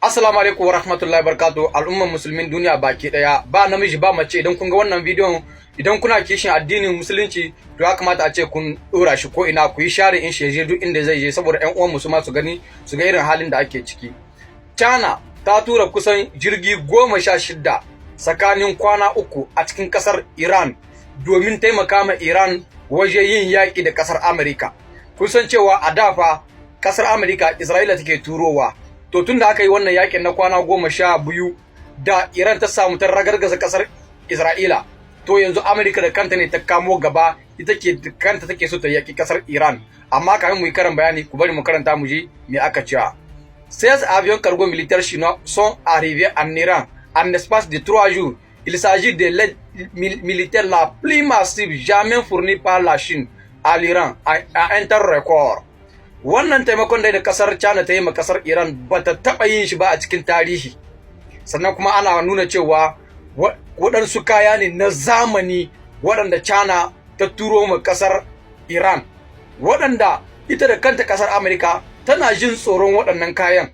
Assalamu alaikum warahmatullahi wabarakatuh al'umman musulmin duniya baki daya ba namiji ba mace idan kun ga wannan bidiyon idan kuna kishin addinin musulunci to ya kamata a ce kun dora shi ko ina ku yi share in shi je duk inda zai je saboda ƴan uwan musulma su gani su ga irin halin da ake ciki. China ta tura kusan jirgi 16 tsakanin kwana uku a cikin kasar Iran domin taimaka ma Iran waje yin yaki da kasar Amerika. Kun san cewa a dafa kasar Amerika Isra'ila take turowa. To tun da aka yi wannan yakin na kwana 12 da Iran ta samu ta ragargaza kasar Isra'ila, to yanzu Amerika da kanta ne ta kamo gaba ita ke kanta take so ta yaki kasar Iran. Amma kafin mu yi karin bayani ku bari mu karanta mu ji me aka cewa. 16 avions cargo militaires chinois sont arrivés en Iran en l'espace de 3 jours. Il s'agit de l'aide militaire la plus massive jamais fournie par la Chine à l'Iran à un temps record. Wannan taimakon da kasar China ta yi ma kasar Iran ba ta taɓa yin shi ba a cikin tarihi. Sannan kuma ana nuna cewa waɗansu kaya ne na zamani waɗanda China ta turo ma kasar Iran. Waɗanda ita da kanta kasar Amerika tana jin tsoron waɗannan kayan.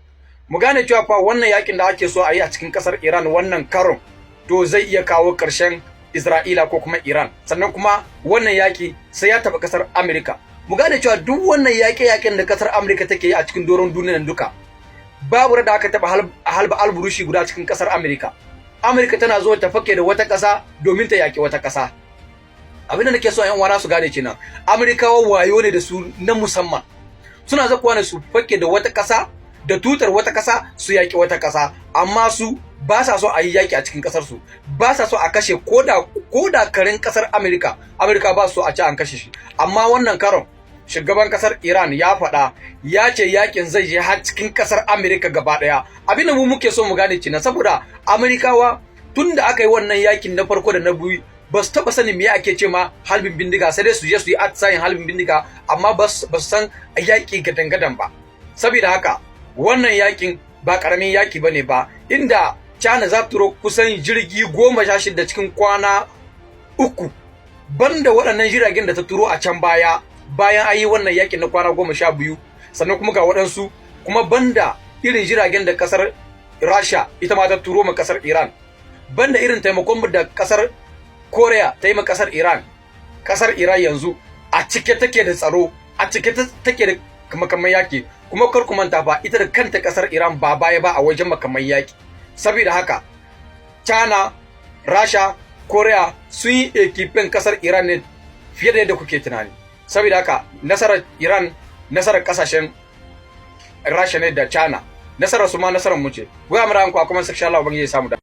Mu gane cewa fa wannan yakin da ake so a yi a cikin kasar Iran wannan karon to zai iya kawo ƙarshen Isra'ila ko kuma Iran. Sannan kuma wannan yaki sai ya taɓa kasar Amerika. Mu gane cewa duk wannan yaƙe-yaƙen da kasar Amerika take yi a cikin doron duniyar duka babu da aka taɓa halba alburushi guda cikin kasar Amerika. Amerika tana zo ta fake da wata ƙasa domin ta yaƙi wata ƙasa. Abin da nake so ƴan uwana su gane kenan, Amerikawa wayo ne da su na musamman. Suna zakuwa ne su fake da wata ƙasa da tutar wata ƙasa su yaƙi wata ƙasa, amma su ba sa so a yi yaƙi a cikin ƙasar su, ba sa so a kashe koda karen ƙasar Amerika ba su so a ci an kashe shi. Amma wannan karon shugaban kasar Iran ya faɗa ya ce yakin zai je har cikin kasar Amerika gaba ɗaya. Abin da mu muke so mu gane kenan, saboda Amerikawa tun da aka yi wannan yakin na farko da na biyu ba su taɓa sanin me ake ce ma halbin bindiga, sai dai su je su yi atisayin halbin bindiga amma ba su san yaƙi gadan-gadan ba. Saboda haka wannan yakin ba ƙaramin yaƙi ba ne ba, inda China za ta turo kusan jirgi 16 cikin kwana uku banda waɗannan jiragen da ta turo a can baya bayan an yi wannan yakin na kwana 12, sannan kuma ga waɗansu kuma banda irin jiragen da kasar Rasha ita ma ta turo ma kasar Iran, banda irin taimakon da kasar Korea ta yi ma kasar Iran. Kasar Iran yanzu a cike take da tsaro, a cike take da makaman yaki, kuma kar ku manta fa ita da kanta kasar Iran ba baya ba a wajen makaman yaki. Saboda haka China, Rasha, Korea sun yi ekipen kasar Iran ne fiye da yadda kuke tunani. Saboda haka nasarar Iran nasarar kasashen Rasha ne da China, nasarar su ma nasarar mu ce. Goya mu ranku a kuma section Allah ubangiji ya samu da